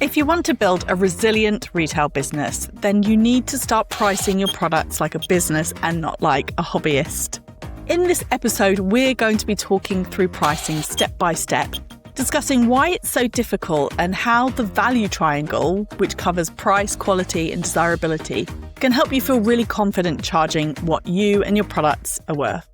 If you want to build a resilient retail business, then you need to start pricing your products like a business and not like a hobbyist. In this episode, we're going to be talking through pricing step by step, discussing why it's so difficult and how the value triangle, which covers price, quality, and desirability, can help you feel really confident charging what you and your products are worth.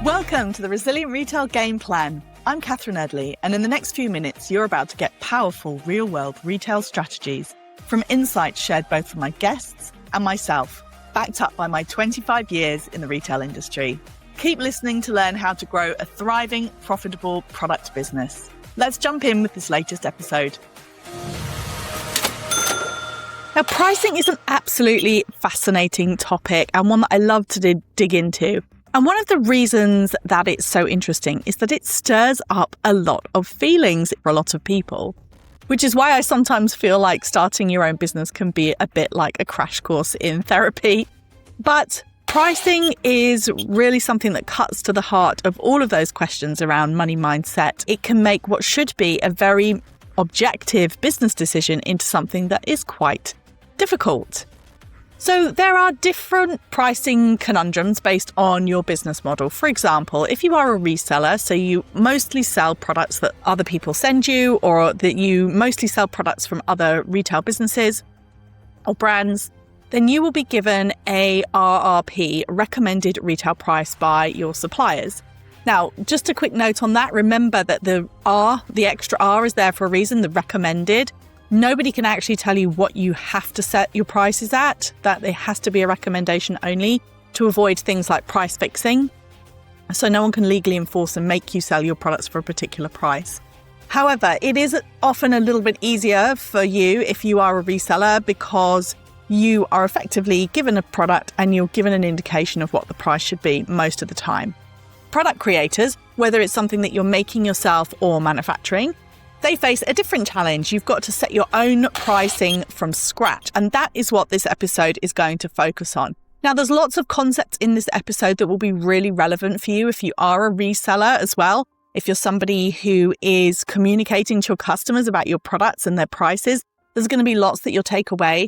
Welcome to the Resilient Retail Game Plan. I'm Catherine Edley, and in the next few minutes, you're about to get powerful real-world retail strategies from insights shared both from my guests and myself, backed up by my 25 years in the retail industry. Keep listening to learn how to grow a thriving, profitable product business. Let's jump in with this latest episode. Now, pricing is an absolutely fascinating topic and one that I love to dig into. And one of the reasons that it's so interesting is that it stirs up a lot of feelings for a lot of people, which is why I sometimes feel like starting your own business can be a bit like a crash course in therapy. But pricing is really something that cuts to the heart of all of those questions around money mindset. It can make what should be a very objective business decision into something that is quite difficult. So there are different pricing conundrums based on your business model. For example, if you are a reseller, so you mostly sell products that other people send you, or that you mostly sell products from other retail businesses or brands, then you will be given a RRP, recommended retail price, by your suppliers. Now, just a quick note on that. Remember that the extra R is there for a reason, the recommended. Nobody can actually tell you what you have to set your prices at, that it has to be a recommendation only to avoid things like price fixing. So no one can legally enforce and make you sell your products for a particular price. However, it is often a little bit easier for you if you are a reseller because you are effectively given a product and you're given an indication of what the price should be most of the time. Product creators, whether it's something that you're making yourself or manufacturing, they face a different challenge. You've got to set your own pricing from scratch. And that is what this episode is going to focus on. Now, there's lots of concepts in this episode that will be really relevant for you if you are a reseller as well. If you're somebody who is communicating to your customers about your products and their prices, there's going to be lots that you'll take away.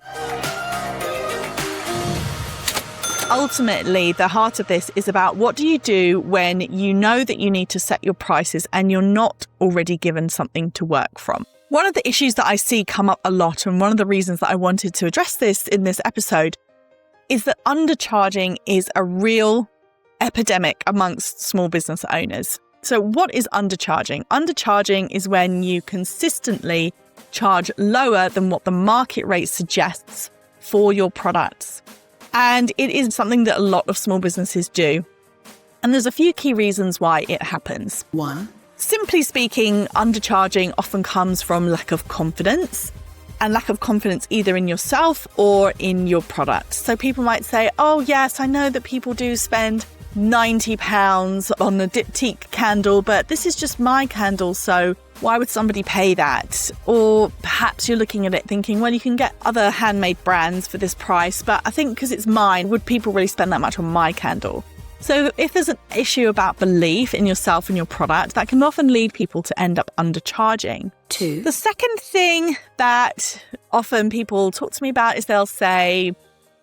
Ultimately, the heart of this is about what do you do when you know that you need to set your prices and you're not already given something to work from. One of the issues that I see come up a lot, and one of the reasons that I wanted to address this in this episode, is that undercharging is a real epidemic amongst small business owners. So what is undercharging? Undercharging is when you consistently charge lower than what the market rate suggests for your products. And it is something that a lot of small businesses do. And there's a few key reasons why it happens. One, simply speaking, undercharging often comes from lack of confidence, and lack of confidence either in yourself or in your product. So people might say, oh yes, I know that people do spend £90 on a diptyque candle, but this is just my candle, so why would somebody pay that? Or perhaps you're looking at it thinking, well, you can get other handmade brands for this price, but I think because it's mine, would people really spend that much on my candle? So if there's an issue about belief in yourself and your product, that can often lead people to end up undercharging. Two. The second thing that often people talk to me about is they'll say,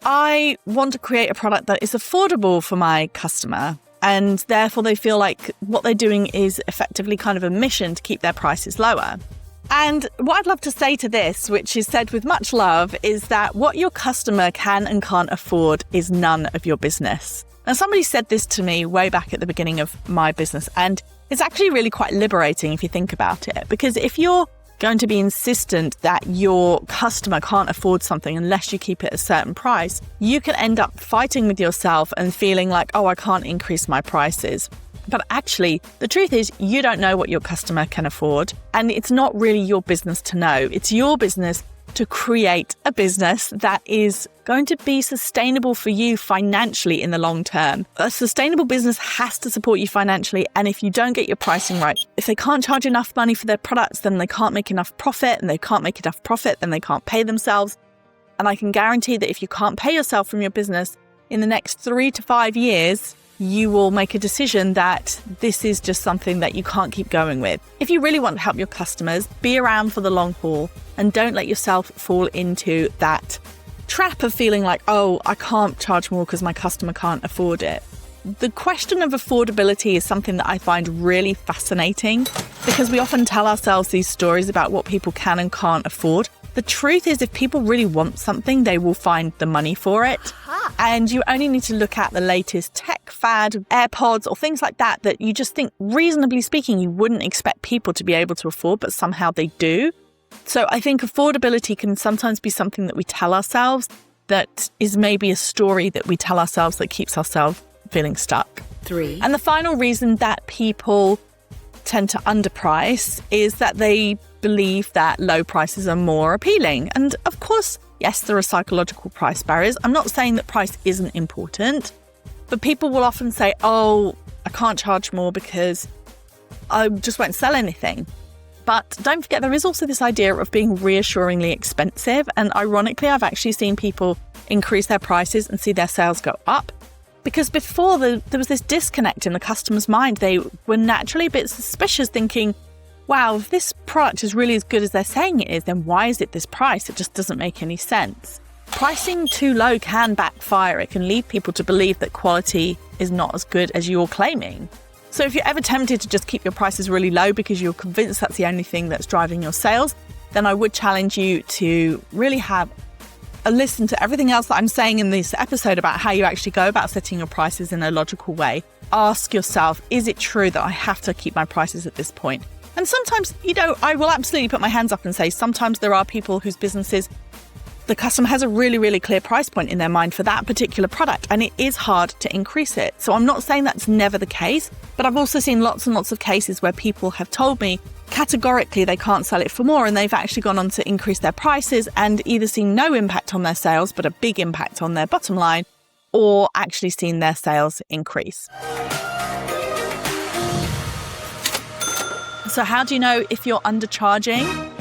I want to create a product that is affordable for my customer. And therefore, they feel like what they're doing is effectively kind of a mission to keep their prices lower. And what I'd love to say to this, which is said with much love, is that what your customer can and can't afford is none of your business. Now, somebody said this to me way back at the beginning of my business, and it's actually really quite liberating if you think about it. Because if you're going to be insistent that your customer can't afford something unless you keep it a certain price, you can end up fighting with yourself and feeling like, oh, I can't increase my prices. But actually, the truth is you don't know what your customer can afford, and it's not really your business to know. It's your business to create a business that is going to be sustainable for you financially in the long term. A sustainable business has to support you financially, and if you don't get your pricing right, if they can't charge enough money for their products, then they can't make enough profit, and they can't make enough profit, then they can't pay themselves. And I can guarantee that if you can't pay yourself from your business in the next 3 to 5 years, you will make a decision that this is just something that you can't keep going with. If you really want to help your customers, be around for the long haul and don't let yourself fall into that trap of feeling like, oh, I can't charge more because my customer can't afford it. The question of affordability is something that I find really fascinating because we often tell ourselves these stories about what people can and can't afford. The truth is, if people really want something, they will find the money for it. And you only need to look at the latest tech fad, AirPods or things like that you just think, reasonably speaking, you wouldn't expect people to be able to afford, but somehow they do. So I think affordability can sometimes be something that we tell ourselves that is maybe a story that we tell ourselves that keeps ourselves feeling stuck. 3. And the final reason that people tend to underprice is that they believe that low prices are more appealing. And of course, yes, there are psychological price barriers. I'm not saying that price isn't important, but people will often say, oh, I can't charge more because I just won't sell anything. But don't forget, there is also this idea of being reassuringly expensive. And ironically, I've actually seen people increase their prices and see their sales go up. Because before, there was this disconnect in the customer's mind. They were naturally a bit suspicious, thinking, wow, if this product is really as good as they're saying it is, then why is it this price? It just doesn't make any sense. Pricing too low can backfire. It can lead people to believe that quality is not as good as you're claiming. So if you're ever tempted to just keep your prices really low because you're convinced that's the only thing that's driving your sales, then I would challenge you to really have a listen to everything else that I'm saying in this episode about how you actually go about setting your prices in a logical way. Ask yourself, is it true that I have to keep my prices at this point? And sometimes, I will absolutely put my hands up and say sometimes there are people whose businesses, the customer has a really, really clear price point in their mind for that particular product, and it is hard to increase it. So I'm not saying that's never the case, but I've also seen lots and lots of cases where people have told me categorically they can't sell it for more, and they've actually gone on to increase their prices and either seen no impact on their sales, but a big impact on their bottom line, or actually seen their sales increase. So how do you know if you're undercharging?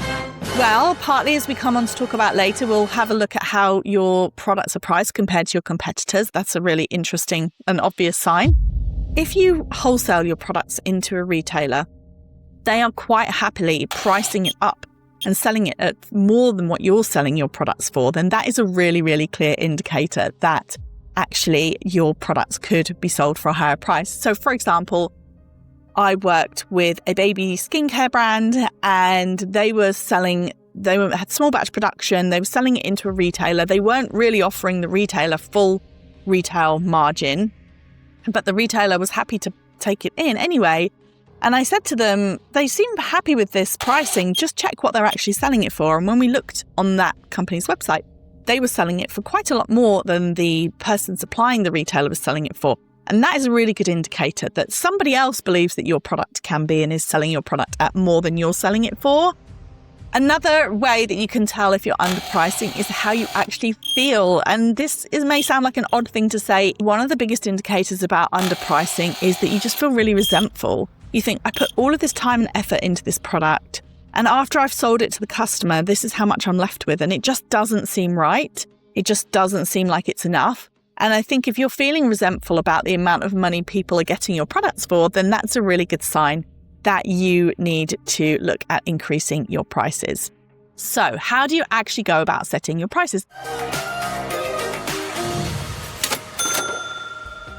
Well, partly as we come on to talk about later, we'll have a look at how your products are priced compared to your competitors. That's a really interesting and obvious sign. If you wholesale your products into a retailer, they are quite happily pricing it up and selling it at more than what you're selling your products for, then that is a really, really clear indicator that actually your products could be sold for a higher price. So for example, I worked with a baby skincare brand and they had small batch production. They were selling it into a retailer. They weren't really offering the retailer full retail margin, but the retailer was happy to take it in anyway. And I said to them, they seem happy with this pricing. Just check what they're actually selling it for. And when we looked on that company's website, they were selling it for quite a lot more than the person supplying the retailer was selling it for. And that is a really good indicator that somebody else believes that your product can be and is selling your product at more than you're selling it for. Another way that you can tell if you're underpricing is how you actually feel. And this may sound like an odd thing to say. One of the biggest indicators about underpricing is that you just feel really resentful. You think, I put all of this time and effort into this product, and after I've sold it to the customer, this is how much I'm left with. And it just doesn't seem right. It just doesn't seem like it's enough. And I think if you're feeling resentful about the amount of money people are getting your products for, then that's a really good sign that you need to look at increasing your prices. So how do you actually go about setting your prices?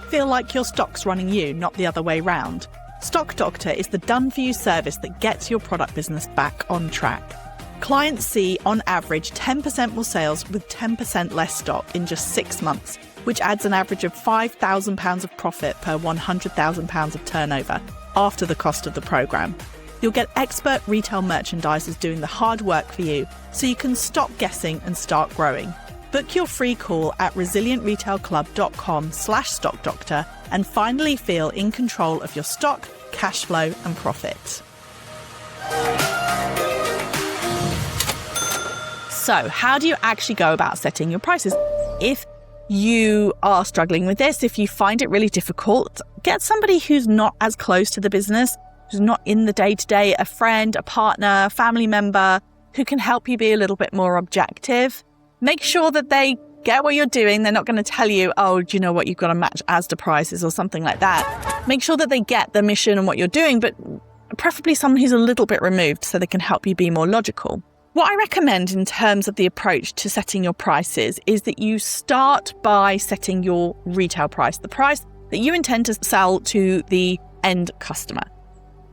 Feel like your stock's running you, not the other way round? Stock Doctor is the done-for-you service that gets your product business back on track. Clients see, on average, 10% more sales with 10% less stock in just 6 months, which adds an average of £5,000 of profit per £100,000 of turnover after the cost of the programme. You'll get expert retail merchandisers doing the hard work for you, so you can stop guessing and start growing. Book your free call at resilientretailclub.com/stockdoctor and finally feel in control of your stock, cash flow and profit. So how do you actually go about setting your prices? If you are struggling with this, if you find it really difficult, get somebody who's not as close to the business, who's not in the day-to-day, a friend, a partner, a family member, who can help you be a little bit more objective. Make sure that they get what you're doing. They're not going to tell you, oh, do you know what, you've got to match Asda prices or something like that. Make sure that they get the mission and what you're doing, but preferably someone who's a little bit removed so they can help you be more logical. What I recommend in terms of the approach to setting your prices is that you start by setting your retail price, the price that you intend to sell to the end customer.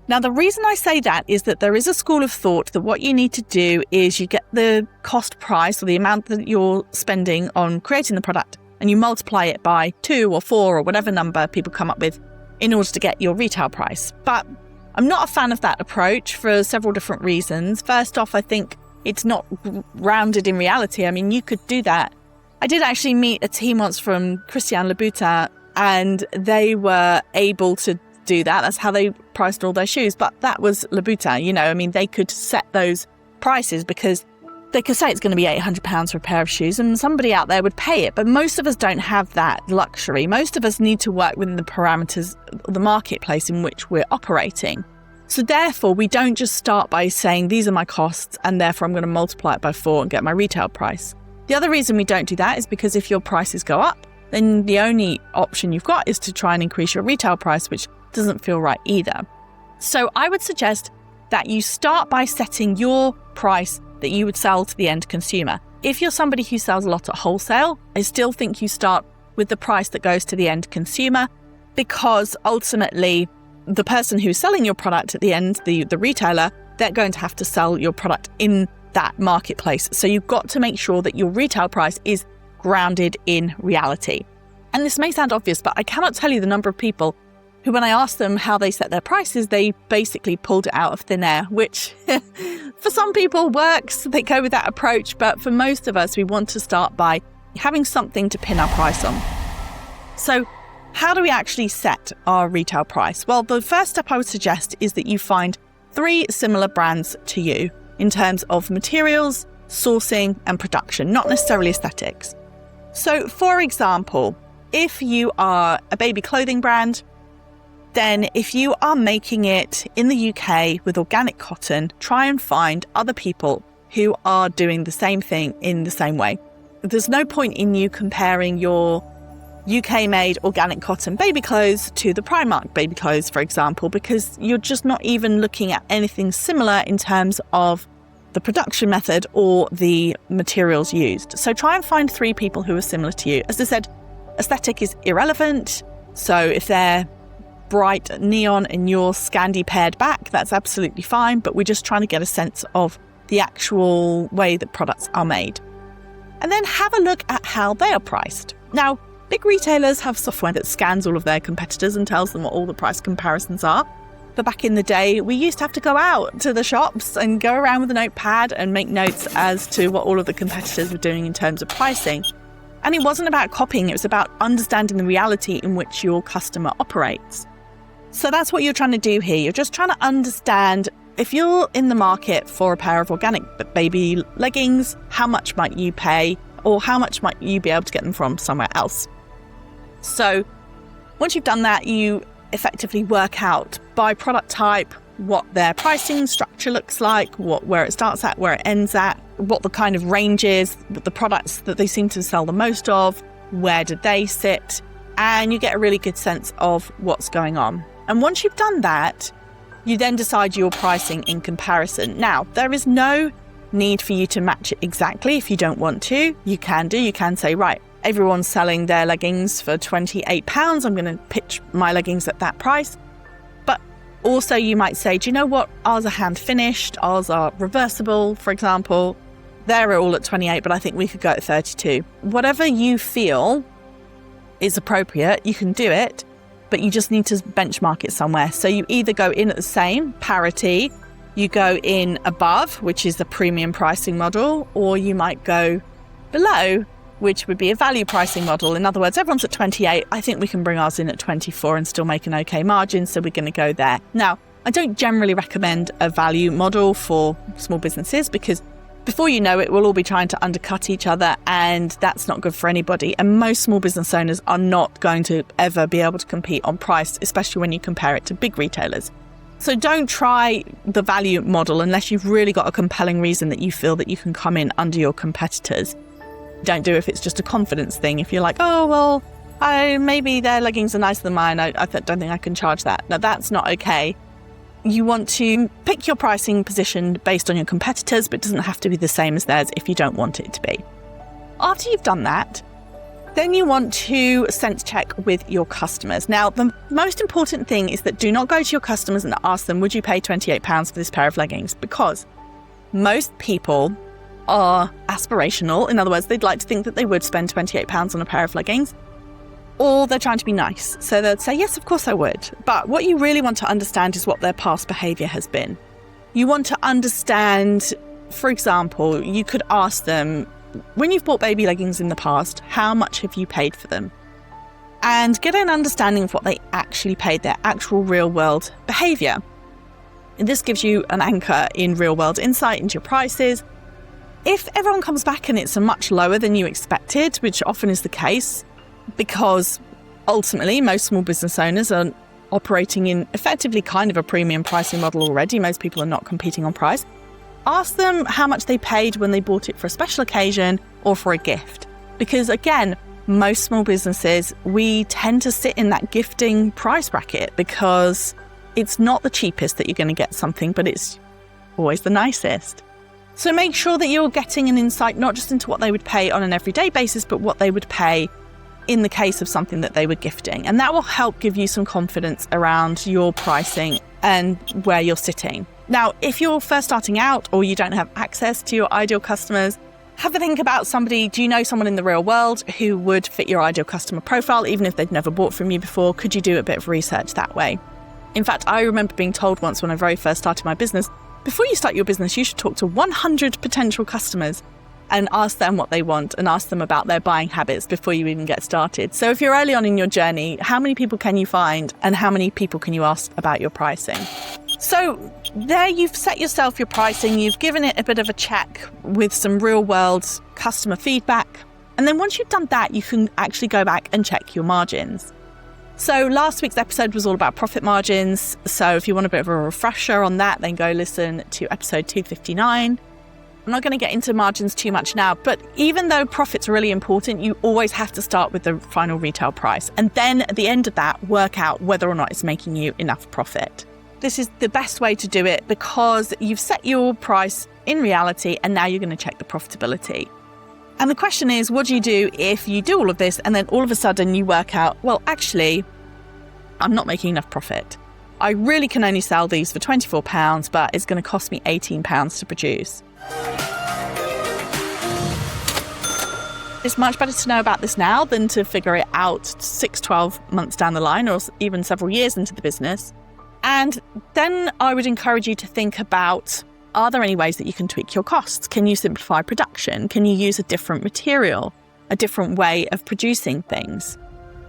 Now, the reason I say that is that there is a school of thought that what you need to do is you get the cost price or the amount that you're spending on creating the product and you multiply it by 2 or 4 or whatever number people come up with in order to get your retail price. But I'm not a fan of that approach for several different reasons. First off, I think it's not grounded in reality. I mean, you could do that. I did actually meet a team once from Christian Louboutin, and they were able to do that. That's how they priced all their shoes. But that was Louboutin, I mean, they could set those prices because they could say it's going to be £800 for a pair of shoes and somebody out there would pay it. But most of us don't have that luxury. Most of us need to work within the parameters of the marketplace in which we're operating. So therefore, we don't just start by saying, these are my costs, and therefore I'm going to multiply it by 4 and get my retail price. The other reason we don't do that is because if your prices go up, then the only option you've got is to try and increase your retail price, which doesn't feel right either. So I would suggest that you start by setting your price that you would sell to the end consumer. If you're somebody who sells a lot at wholesale, I still think you start with the price that goes to the end consumer, because ultimately the person who's selling your product at the end, the retailer, they're going to have to sell your product in that marketplace. So you've got to make sure that your retail price is grounded in reality. And this may sound obvious, but I cannot tell you the number of people who, when I asked them how they set their prices, they basically pulled it out of thin air, which for some people works. They go with that approach. But for most of us, we want to start by having something to pin our price on. So how do we actually set our retail price? Well, the first step I would suggest is that you find 3 similar brands to you in terms of materials, sourcing, and production, not necessarily aesthetics. So, for example, if you are a baby clothing brand, then if you are making it in the UK with organic cotton, try and find other people who are doing the same thing in the same way. There's no point in you comparing your UK-made organic cotton baby clothes to the Primark baby clothes, for example, because you're just not even looking at anything similar in terms of the production method or the materials used. So try and find 3 people who are similar to you. As I said, aesthetic is irrelevant. So if they're bright neon and you're Scandi pared back, that's absolutely fine. But we're just trying to get a sense of the actual way that products are made. And then have a look at how they are priced. Now, big retailers have software that scans all of their competitors and tells them what all the price comparisons are. But back in the day, we used to have to go out to the shops and go around with a notepad and make notes as to what all of the competitors were doing in terms of pricing. And it wasn't about copying, it was about understanding the reality in which your customer operates. So that's what you're trying to do here. You're just trying to understand, if you're in the market for a pair of organic baby leggings, how much might you pay, or how much might you be able to get them from somewhere else? So once you've done that, you effectively work out by product type what their pricing structure looks like, where it starts at, where it ends at, what the kind of range is, what the products that they seem to sell the most of, where do they sit, and you get a really good sense of what's going on. And once you've done that, you then decide your pricing in comparison. Now, there is no need for you to match it exactly if you don't want to. You can say, right, everyone's selling their leggings for £28. I'm going to pitch my leggings at that price. But also you might say, do you know what? Ours are hand finished. Ours are reversible, for example. They're all at 28, but I think we could go at 32. Whatever you feel is appropriate, you can do it, but you just need to benchmark it somewhere. So you either go in at the same, parity, you go in above, which is the premium pricing model, or you might go below, which would be a value pricing model. In other words, everyone's at 28. I think we can bring ours in at 24 and still make an okay margin, so we're going to go there. Now, I don't generally recommend a value model for small businesses because before you know it, we'll all be trying to undercut each other, and that's not good for anybody. And most small business owners are not going to ever be able to compete on price, especially when you compare it to big retailers. So don't try the value model unless you've really got a compelling reason that you feel that you can come in under your competitors. Don't do if it's just a confidence thing. If you're like, oh, well, maybe their leggings are nicer than mine, I don't think I can charge that. No, that's not okay. You want to pick your pricing position based on your competitors, but it doesn't have to be the same as theirs if you don't want it to be. After you've done that, then you want to sense check with your customers. Now, the most important thing is that do not go to your customers and ask them, would you pay £28 for this pair of leggings? Because most people are aspirational. In other words, they'd like to think that they would spend £28 on a pair of leggings, or they're trying to be nice. So they'd say, yes, of course I would. But what you really want to understand is what their past behaviour has been. You want to understand, for example, you could ask them, when you've bought baby leggings in the past, how much have you paid for them? And get an understanding of what they actually paid, their actual real world behaviour. And this gives you an anchor in real world insight into your prices. If everyone comes back and it's a much lower than you expected, which often is the case, because ultimately most small business owners are operating in effectively kind of a premium pricing model already. Most people are not competing on price. Ask them how much they paid when they bought it for a special occasion or for a gift. Because again, most small businesses, we tend to sit in that gifting price bracket because it's not the cheapest that you're going to get something, but it's always the nicest. So make sure that you're getting an insight not just into what they would pay on an everyday basis, but what they would pay in the case of something that they were gifting. And that will help give you some confidence around your pricing and where you're sitting. Now, if you're first starting out or you don't have access to your ideal customers, have a think about somebody. Do you know someone in the real world who would fit your ideal customer profile, even if they'd never bought from you before? Could you do a bit of research that way? In fact, I remember being told once when I very first started my business, before you start your business, you should talk to 100 potential customers and ask them what they want and ask them about their buying habits before you even get started. So if you're early on in your journey, how many people can you find and how many people can you ask about your pricing? So there you've set yourself your pricing, you've given it a bit of a check with some real world customer feedback. And then once you've done that, you can actually go back and check your margins. So last week's episode was all about profit margins. So if you want a bit of a refresher on that, then go listen to episode 259. I'm not going to get into margins too much now, but even though profits are really important, you always have to start with the final retail price. And then at the end of that, work out whether or not it's making you enough profit. This is the best way to do it because you've set your price in reality and now you're going to check the profitability. And the question is, what do you do if you do all of this and then all of a sudden you work out, well, actually, I'm not making enough profit. I really can only sell these for £24, but it's going to cost me £18 to produce. It's much better to know about this now than to figure it out 6-12 months down the line or even several years into the business. And then I would encourage you to think about, are there any ways that you can tweak your costs? Can you simplify production? Can you use a different material, a different way of producing things?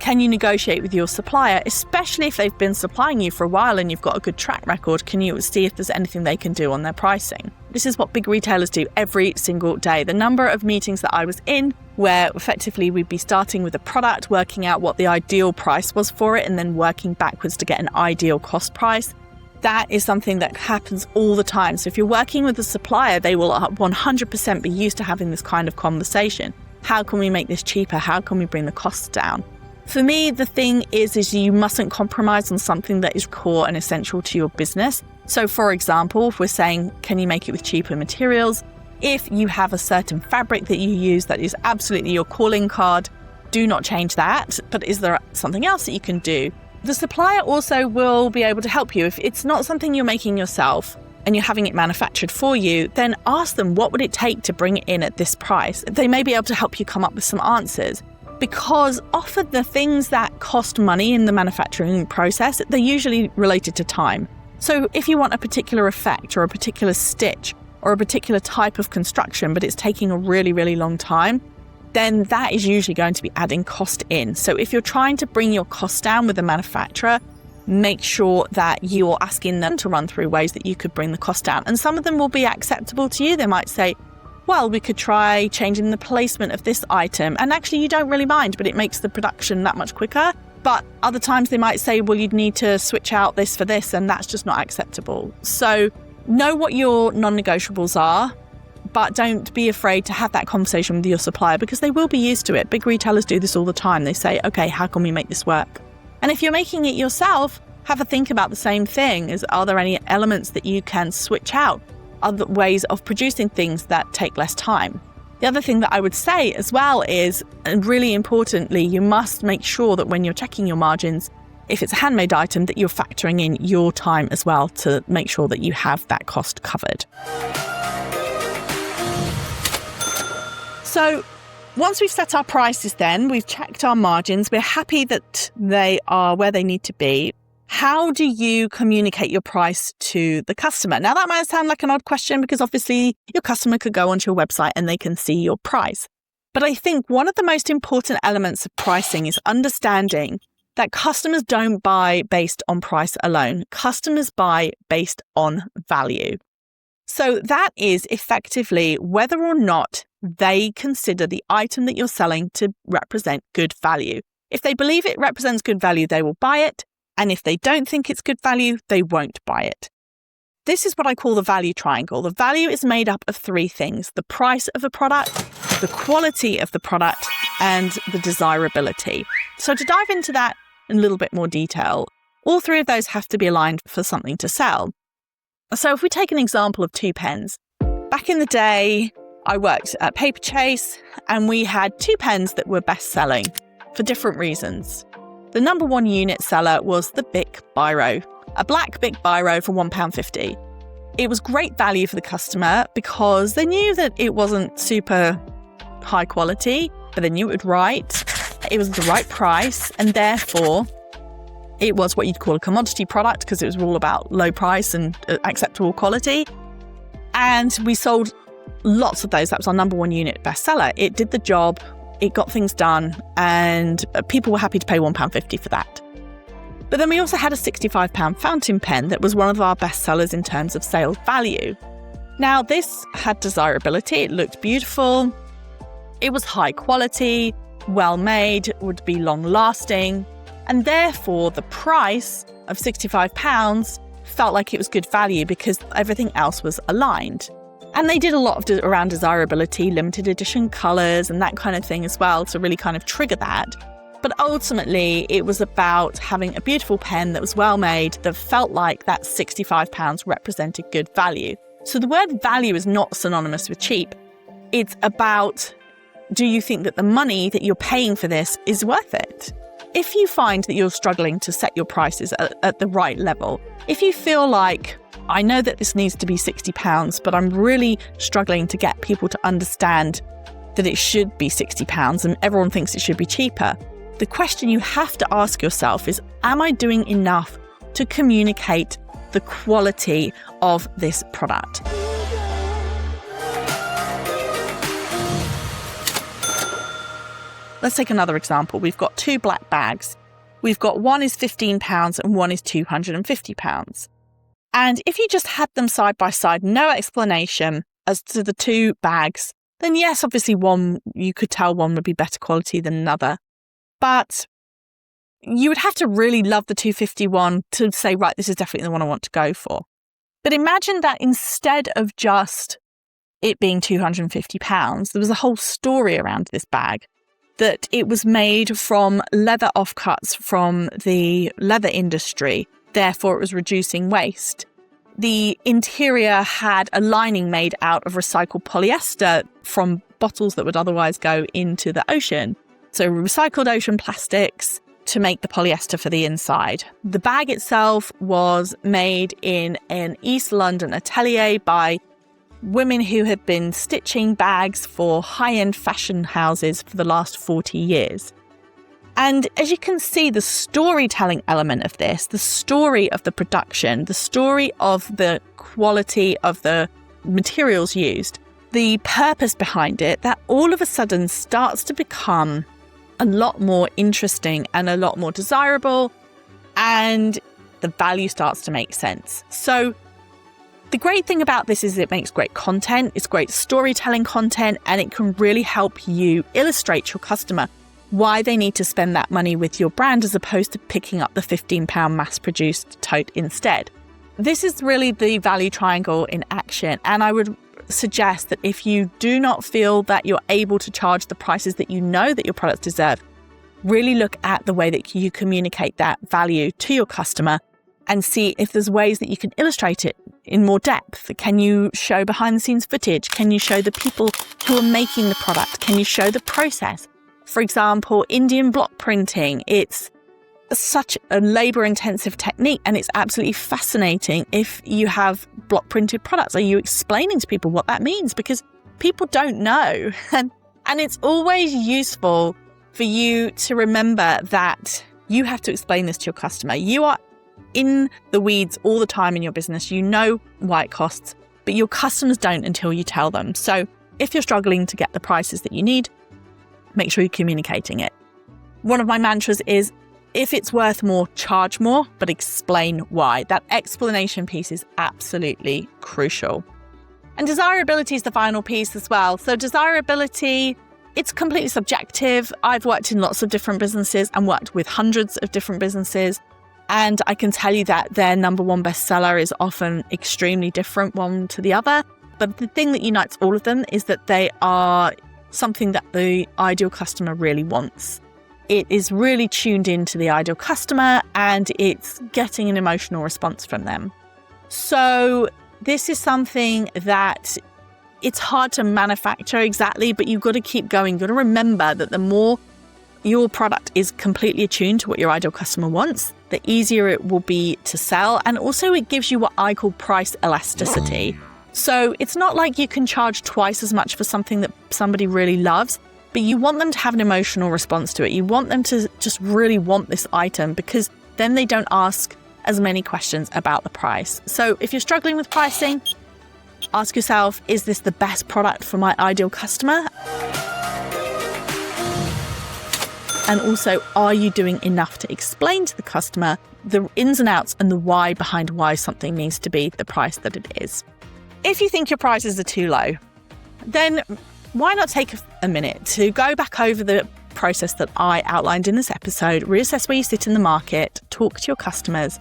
Can you negotiate with your supplier, especially if they've been supplying you for a while and you've got a good track record? Can you see if there's anything they can do on their pricing? This is what big retailers do every single day. The number of meetings that I was in where effectively we'd be starting with a product, working out what the ideal price was for it, and then working backwards to get an ideal cost price. That is something that happens all the time. So if you're working with a supplier, they will 100% be used to having this kind of conversation. How can we make this cheaper? How can we bring the costs down? For me, the thing is you mustn't compromise on something that is core and essential to your business. So for example, if we're saying, can you make it with cheaper materials? If you have a certain fabric that you use that is absolutely your calling card, do not change that. But is there something else that you can do? The supplier also will be able to help you. If it's not something you're making yourself and you're having it manufactured for you, then ask them, what would it take to bring it in at this price? They may be able to help you come up with some answers. Because often the things that cost money in the manufacturing process, they're usually related to time. So if you want a particular effect or a particular stitch or a particular type of construction, but it's taking a really, really long time, then that is usually going to be adding cost in. So if you're trying to bring your costs down with a manufacturer, make sure that you're asking them to run through ways that you could bring the cost down. And some of them will be acceptable to you. They might say, well, we could try changing the placement of this item. And actually you don't really mind, but it makes the production that much quicker. But other times they might say, well, you'd need to switch out this for this, and that's just not acceptable. So know what your non-negotiables are. But don't be afraid to have that conversation with your supplier because they will be used to it. Big retailers do this all the time. They say, okay, how can we make this work? And if you're making it yourself, have a think about the same thing. Are there any elements that you can switch out? Other ways of producing things that take less time? The other thing that I would say as well is, and really importantly, you must make sure that when you're checking your margins, if it's a handmade item, that you're factoring in your time as well to make sure that you have that cost covered. So once we've set our prices then, we've checked our margins, we're happy that they are where they need to be. How do you communicate your price to the customer? Now, that might sound like an odd question because obviously your customer could go onto your website and they can see your price. But I think one of the most important elements of pricing is understanding that customers don't buy based on price alone. Customers buy based on value. So that is effectively whether or not they consider the item that you're selling to represent good value. If they believe it represents good value, they will buy it. And if they don't think it's good value, they won't buy it. This is what I call the value triangle. The value is made up of three things: the price of the product, the quality of the product, and the desirability. So to dive into that in a little bit more detail, all three of those have to be aligned for something to sell. So if we take an example of 2 pens, back in the day, I worked at Paperchase and we had 2 pens that were best selling for different reasons. The number one unit seller was the Bic Biro, a black Bic Biro for £1.50. It was great value for the customer because they knew that it wasn't super high quality, but they knew it would write. It was the right price, and therefore it was what you'd call a commodity product because it was all about low price and acceptable quality. And we sold lots of those. That was our number one unit bestseller. It did the job. It got things done, and people were happy to pay £1.50 for that. But then we also had a £65 fountain pen that was one of our best sellers in terms of sales value. Now, this had desirability. It looked beautiful. It was high quality, well made, would be long lasting. And therefore, the price of £65 felt like it was good value because everything else was aligned. And they did a lot of around desirability, limited edition colours and that kind of thing as well to really kind of trigger that. But ultimately, it was about having a beautiful pen that was well made, that felt like that £65 represented good value. So the word value is not synonymous with cheap. It's about, do you think that the money that you're paying for this is worth it? If you find that you're struggling to set your prices at the right level, if you feel like, I know that this needs to be £60, but I'm really struggling to get people to understand that it should be £60 and everyone thinks it should be cheaper, the question you have to ask yourself is, am I doing enough to communicate the quality of this product? Let's take another example. We've got 2 black bags. We've got one is £15 and one is £250. And if you just had them side by side, no explanation as to the 2 bags, then yes, obviously one, you could tell one would be better quality than another. But you would have to really love the 251 to say, right, this is definitely the one I want to go for. But imagine that instead of just it being £250, there was a whole story around this bag, that it was made from leather offcuts from the leather industry. Therefore, it was reducing waste. The interior had a lining made out of recycled polyester from bottles that would otherwise go into the ocean. So recycled ocean plastics to make the polyester for the inside. The bag itself was made in an East London atelier by women who had been stitching bags for high-end fashion houses for the last 40 years. And as you can see, the storytelling element of this, the story of the production, the story of the quality of the materials used, the purpose behind it, that all of a sudden starts to become a lot more interesting and a lot more desirable, and the value starts to make sense. So the great thing about this is it makes great content, it's great storytelling content, and it can really help you illustrate your customer why they need to spend that money with your brand as opposed to picking up the £15 mass-produced tote instead. This is really the value triangle in action, and I would suggest that if you do not feel that you're able to charge the prices that you know that your products deserve, really look at the way that you communicate that value to your customer and see if there's ways that you can illustrate it in more depth. Can you show behind the scenes footage? Can you show the people who are making the product? Can you show the process? For example, Indian block printing. It's such a labor-intensive technique, and it's absolutely fascinating if you have block printed products. Are you explaining to people what that means? Because people don't know. And it's always useful for you to remember that you have to explain this to your customer. You are in the weeds all the time in your business. You know why it costs, but your customers don't until you tell them. So if you're struggling to get the prices that you need, make sure you're communicating it. One of my mantras is, if it's worth more, charge more, but explain why. That explanation piece is absolutely crucial. And desirability is the final piece as well. So desirability, it's completely subjective. I've worked in lots of different businesses and worked with hundreds of different businesses. And I can tell you that their number one bestseller is often extremely different one to the other. But the thing that unites all of them is that they are something that the ideal customer really wants. It is really tuned into the ideal customer and it's getting an emotional response from them. So this is something that it's hard to manufacture exactly, but you've got to keep going. You've got to remember that the more your product is completely attuned to what your ideal customer wants, the easier it will be to sell. And also it gives you what I call price elasticity. So it's not like you can charge twice as much for something that somebody really loves, but you want them to have an emotional response to it. You want them to just really want this item, because then they don't ask as many questions about the price. So if you're struggling with pricing, ask yourself, is this the best product for my ideal customer? And also, are you doing enough to explain to the customer the ins and outs and the why behind why something needs to be the price that it is? If you think your prices are too low, then why not take a minute to go back over the process that I outlined in this episode, reassess where you sit in the market, talk to your customers.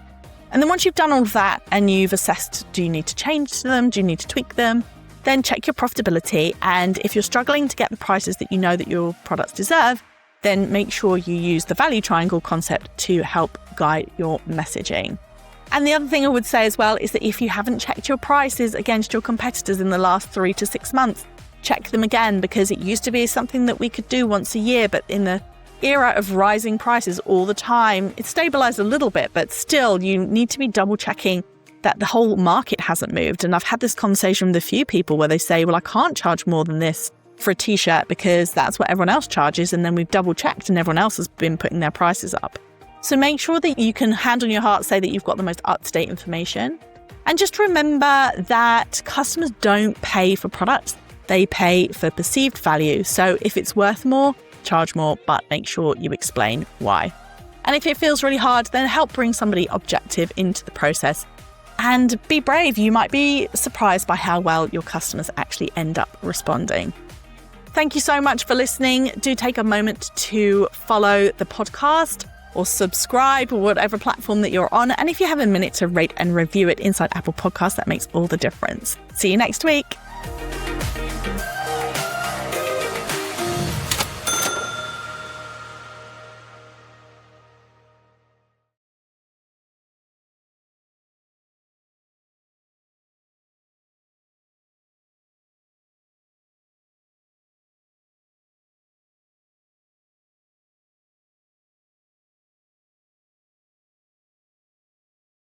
And then once you've done all of that and you've assessed, do you need to change them? Do you need to tweak them? Then check your profitability. And if you're struggling to get the prices that you know that your products deserve, then make sure you use the value triangle concept to help guide your messaging. And the other thing I would say as well is that if you haven't checked your prices against your competitors in the last 3 to 6 months, check them again, because it used to be something that we could do once a year, but in the era of rising prices all the time, it's stabilized a little bit, but still you need to be double checking that the whole market hasn't moved. And I've had this conversation with a few people where they say, well, I can't charge more than this for a t-shirt because that's what everyone else charges. And then we've double checked and everyone else has been putting their prices up. So make sure that you can, hand on your heart, say that you've got the most up-to-date information. And just remember that customers don't pay for products. They pay for perceived value. So if it's worth more, charge more, but make sure you explain why. And if it feels really hard, then help bring somebody objective into the process. And be brave. You might be surprised by how well your customers actually end up responding. Thank you so much for listening. Do take a moment to follow the podcast or subscribe or whatever platform that you're on. And if you have a minute to rate and review it inside Apple Podcasts, that makes all the difference. See you next week.